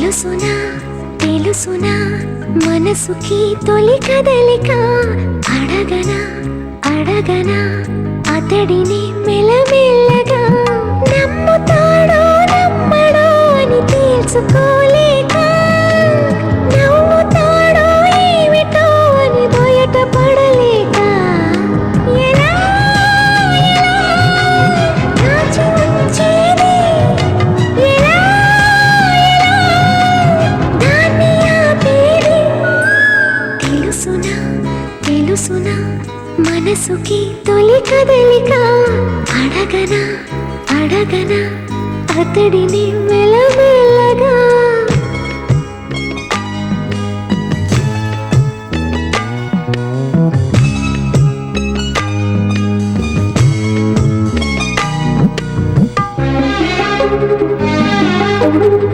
తెలుసునా తెలుసునా మనసుకి తొలి కదలిక అడగనా అడగనా అతడిని మెల్లమెల్లగా నమ్ముతాడో నమ్మడో అని తెలుసుకోలేక నవ్వుతాడో ఏమిటో అని బయట పడలేక ఎలా ఎలా దాచి ఉంచేది ఎలా ఎలా దాన్ని ఆపేది తెలుసునా తెలుసునా మనసుకి తొలి కదలిక అడగనా అడగనా అతడిని మెల్లమెల్ల